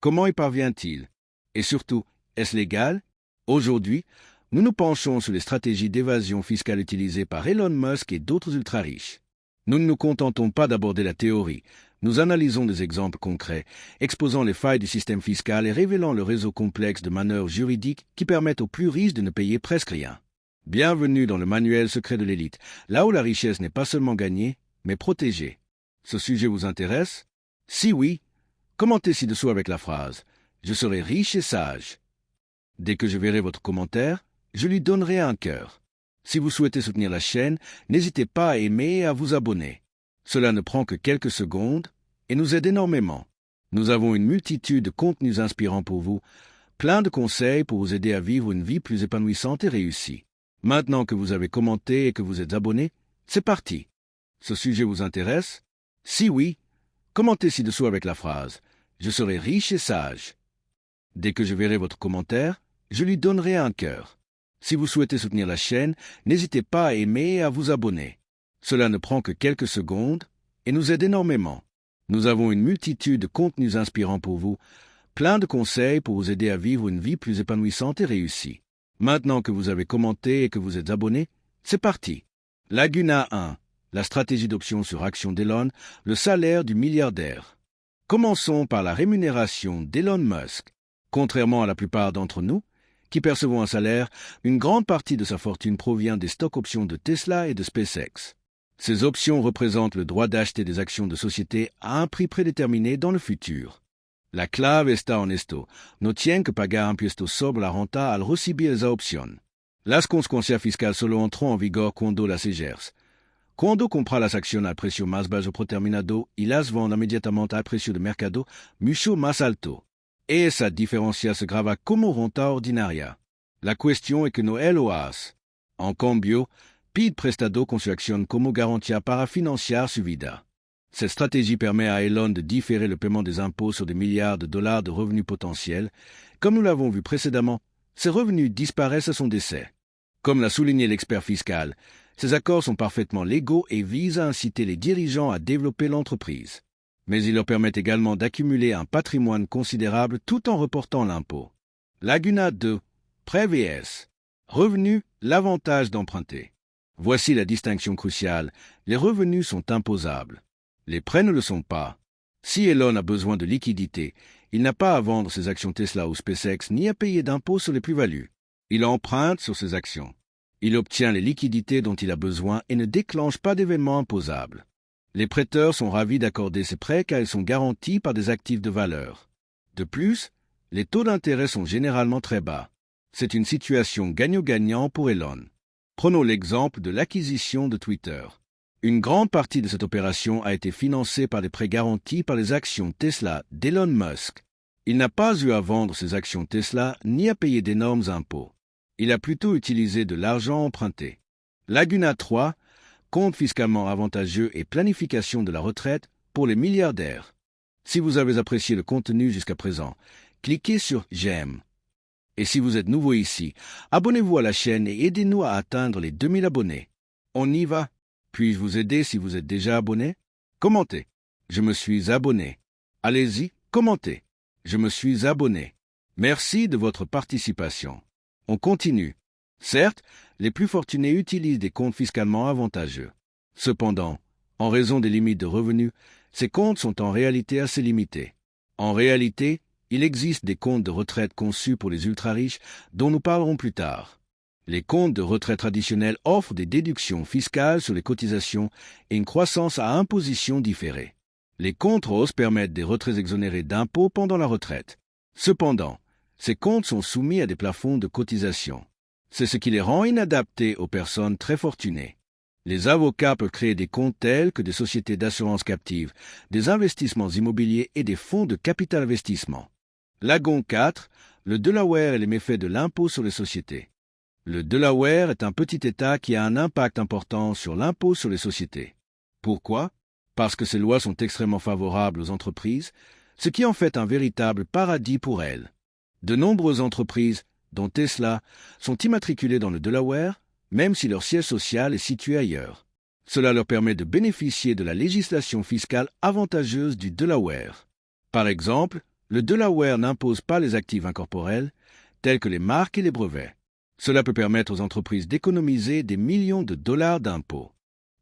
Comment y parvient-il? Et surtout, est-ce légal? Aujourd'hui, nous nous penchons sur les stratégies d'évasion fiscale utilisées par Elon Musk et d'autres ultra-riches. Nous ne nous contentons pas d'aborder la théorie, nous analysons des exemples concrets, exposant les failles du système fiscal et révélant le réseau complexe de manœuvres juridiques qui permettent aux plus riches de ne payer presque rien. Bienvenue dans le manuel secret de l'élite, là où la richesse n'est pas seulement gagnée, mais protégée. Ce sujet vous intéresse? Si oui, commentez ci-dessous avec la phrase « Je serai riche et sage ». Dès que je verrai votre commentaire, je lui donnerai un cœur. Si vous souhaitez soutenir la chaîne, n'hésitez pas à aimer et à vous abonner. Cela ne prend que quelques secondes et nous aide énormément. Nous avons une multitude de contenus inspirants pour vous, plein de conseils pour vous aider à vivre une vie plus épanouissante et réussie. Maintenant que vous avez commenté et que vous êtes abonné, c'est parti. Ce sujet vous intéresse? Si oui, commentez ci-dessous avec la phrase « Je serai riche et sage ». Dès que je verrai votre commentaire, je lui donnerai un cœur. Si vous souhaitez soutenir la chaîne, n'hésitez pas à aimer et à vous abonner. Cela ne prend que quelques secondes et nous aide énormément. Nous avons une multitude de contenus inspirants pour vous, plein de conseils pour vous aider à vivre une vie plus épanouissante et réussie. Maintenant que vous avez commenté et que vous êtes abonné, c'est parti. Laguna 1. La stratégie d'option sur action d'Elon, le salaire du milliardaire. Commençons par la rémunération d'Elon Musk. Contrairement à la plupart d'entre nous, qui percevons un salaire, une grande partie de sa fortune provient des stocks options de Tesla et de SpaceX. Ces options représentent le droit d'acheter des actions de société à un prix prédéterminé dans le futur. La clave está honesto, no tienen que pagar impuestos sobre la renta al recibir esa opción. Las consecuencias fiscales solo entró en vigor cuando las ejerce. Cuando compra las acciones al precio más bajo predeterminado y las vende inmediatamente al precio de mercado mucho más alto. Et esa diferencia se grava como renta ordinaria. La cuestión es que no él lo hace. En cambio, pide prestado con su acción como garantía para financiar su vida. Cette stratégie permet à Elon de différer le paiement des impôts sur des milliards de dollars de revenus potentiels. Comme nous l'avons vu précédemment, ces revenus disparaissent à son décès. Comme l'a souligné l'expert fiscal, ces accords sont parfaitement légaux et visent à inciter les dirigeants à développer l'entreprise. Mais ils leur permettent également d'accumuler un patrimoine considérable tout en reportant l'impôt. Laguna 2. Prêt vs. Revenu, l'avantage d'emprunter. Voici la distinction cruciale. Les revenus sont imposables. Les prêts ne le sont pas. Si Elon a besoin de liquidités, il n'a pas à vendre ses actions Tesla ou SpaceX ni à payer d'impôts sur les plus-values. Il emprunte sur ses actions. Il obtient les liquidités dont il a besoin et ne déclenche pas d'événements imposables. Les prêteurs sont ravis d'accorder ces prêts car ils sont garantis par des actifs de valeur. De plus, les taux d'intérêt sont généralement très bas. C'est une situation gagnant-gagnant pour Elon. Prenons l'exemple de l'acquisition de Twitter. Une grande partie de cette opération a été financée par des prêts garantis par les actions Tesla d'Elon Musk. Il n'a pas eu à vendre ses actions Tesla ni à payer d'énormes impôts. Il a plutôt utilisé de l'argent emprunté. Laguna 3, compte fiscalement avantageux et planification de la retraite pour les milliardaires. Si vous avez apprécié le contenu jusqu'à présent, cliquez sur « J'aime ». Et si vous êtes nouveau ici, abonnez-vous à la chaîne et aidez-nous à atteindre les 2000 abonnés. On y va. Puis-je vous aider si vous êtes déjà abonné? Commentez. Je me suis abonné. Allez-y, commentez. Je me suis abonné. Merci de votre participation. On continue. Certes, les plus fortunés utilisent des comptes fiscalement avantageux. Cependant, en raison des limites de revenus, ces comptes sont en réalité assez limités. En réalité, il existe des comptes de retraite conçus pour les ultra-riches dont nous parlerons plus tard. Les comptes de retraite traditionnels offrent des déductions fiscales sur les cotisations et une croissance à imposition différée. Les comptes roses permettent des retraits exonérés d'impôts pendant la retraite. Cependant, ces comptes sont soumis à des plafonds de cotisation. C'est ce qui les rend inadaptés aux personnes très fortunées. Les avocats peuvent créer des comptes tels que des sociétés d'assurance captive, des investissements immobiliers et des fonds de capital investissement. Lagon 4, le Delaware et les méfaits de l'impôt sur les sociétés. Le Delaware est un petit État qui a un impact important sur l'impôt sur les sociétés. Pourquoi? Parce que ces lois sont extrêmement favorables aux entreprises, ce qui en fait un véritable paradis pour elles. De nombreuses entreprises, dont Tesla, sont immatriculées dans le Delaware, même si leur siège social est situé ailleurs. Cela leur permet de bénéficier de la législation fiscale avantageuse du Delaware. Par exemple, Le Delaware n'impose pas les actifs incorporels, tels que les marques et les brevets. Cela peut permettre aux entreprises d'économiser des millions de dollars d'impôts.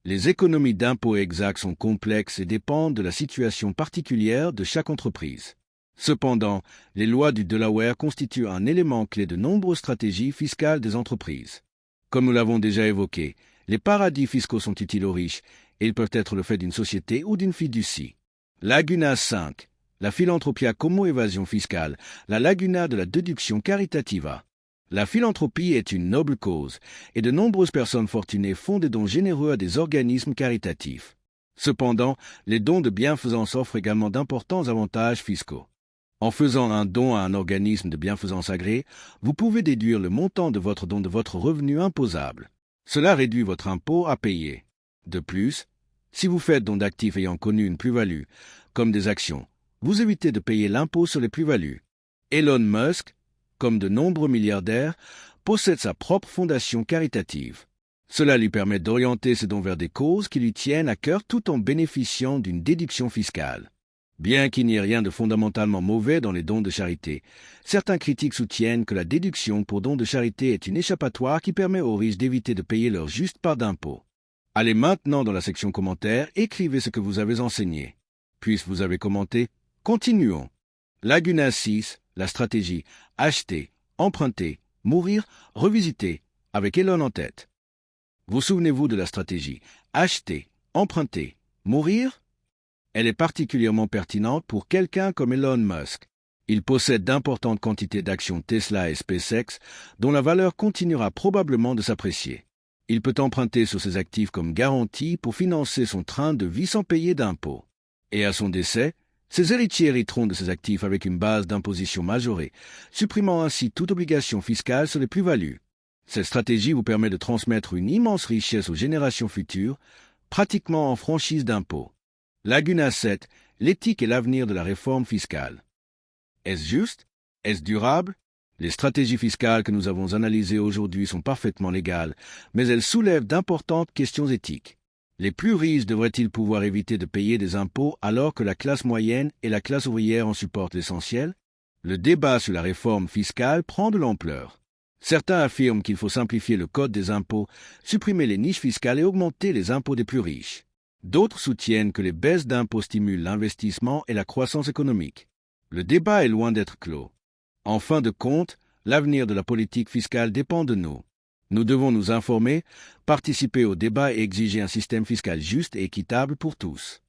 Les économies d'impôts exactes sont complexes et dépendent de la situation particulière de chaque entreprise. Cependant, les lois du Delaware constituent un élément clé de nombreuses stratégies fiscales des entreprises. Comme nous l'avons déjà évoqué, les paradis fiscaux sont utiles aux riches et ils peuvent être le fait d'une société ou d'une fiducie. Laguna 5. La philanthropia como évasion fiscale, la laguna de la déduction caritativa. La philanthropie est une noble cause, et de nombreuses personnes fortunées font des dons généreux à des organismes caritatifs. Cependant, les dons de bienfaisance offrent également d'importants avantages fiscaux. En faisant un don à un organisme de bienfaisance agréé, vous pouvez déduire le montant de votre don de votre revenu imposable. Cela réduit votre impôt à payer. De plus, si vous faites don d'actifs ayant connu une plus-value, comme des actions, vous évitez de payer l'impôt sur les plus-values. Elon Musk, comme de nombreux milliardaires, possède sa propre fondation caritative. Cela lui permet d'orienter ses dons vers des causes qui lui tiennent à cœur tout en bénéficiant d'une déduction fiscale. Bien qu'il n'y ait rien de fondamentalement mauvais dans les dons de charité, certains critiques soutiennent que la déduction pour dons de charité est une échappatoire qui permet aux riches d'éviter de payer leur juste part d'impôt. Allez maintenant dans la section commentaires, écrivez ce que vous avez enseigné. Puisque vous avez commenté, continuons. Laguna 6, la stratégie acheter, emprunter, mourir, revisiter, avec Elon en tête. Vous souvenez-vous de la stratégie acheter, emprunter, mourir? Elle est particulièrement pertinente pour quelqu'un comme Elon Musk. Il possède d'importantes quantités d'actions Tesla et SpaceX, dont la valeur continuera probablement de s'apprécier. Il peut emprunter sur ses actifs comme garantie pour financer son train de vie sans payer d'impôts. Et à son décès, ses héritiers hériteront de ses actifs avec une base d'imposition majorée, supprimant ainsi toute obligation fiscale sur les plus-values. Cette stratégie vous permet de transmettre une immense richesse aux générations futures, pratiquement en franchise d'impôts. Laguna 7, l'éthique et l'avenir de la réforme fiscale. Est-ce juste? Est-ce durable? Les stratégies fiscales que nous avons analysées aujourd'hui sont parfaitement légales, mais elles soulèvent d'importantes questions éthiques. Les plus riches devraient-ils pouvoir éviter de payer des impôts alors que la classe moyenne et la classe ouvrière en supportent l'essentiel? Le débat sur la réforme fiscale prend de l'ampleur. Certains affirment qu'il faut simplifier le code des impôts, supprimer les niches fiscales et augmenter les impôts des plus riches. D'autres soutiennent que les baisses d'impôts stimulent l'investissement et la croissance économique. Le débat est loin d'être clos. En fin de compte, l'avenir de la politique fiscale dépend de nous. Nous devons nous informer, participer au débat et exiger un système fiscal juste et équitable pour tous.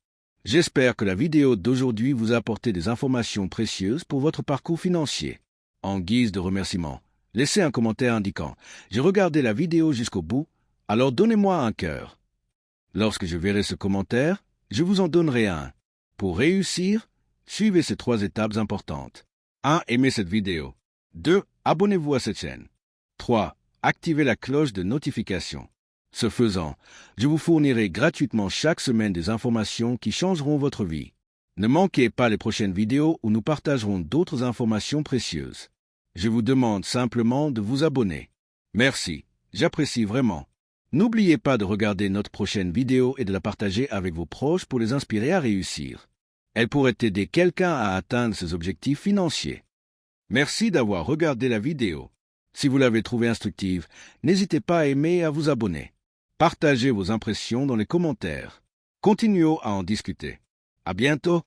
J'espère que la vidéo d'aujourd'hui vous a apporté des informations précieuses pour votre parcours financier. En guise de remerciement, laissez un commentaire indiquant « J'ai regardé la vidéo jusqu'au bout, alors donnez-moi un cœur ». Lorsque je verrai ce commentaire, je vous en donnerai un. Pour réussir, suivez ces 3 étapes importantes. 1. Aimez cette vidéo. 2. Abonnez-vous à cette chaîne. 3. Activez la cloche de notification. Ce faisant, je vous fournirai gratuitement chaque semaine des informations qui changeront votre vie. Ne manquez pas les prochaines vidéos où nous partagerons d'autres informations précieuses. Je vous demande simplement de vous abonner. Merci, j'apprécie vraiment. N'oubliez pas de regarder notre prochaine vidéo et de la partager avec vos proches pour les inspirer à réussir. Elle pourrait aider quelqu'un à atteindre ses objectifs financiers. Merci d'avoir regardé la vidéo. Si vous l'avez trouvée instructive, n'hésitez pas à aimer et à vous abonner. Partagez vos impressions dans les commentaires. Continuons à en discuter. À bientôt!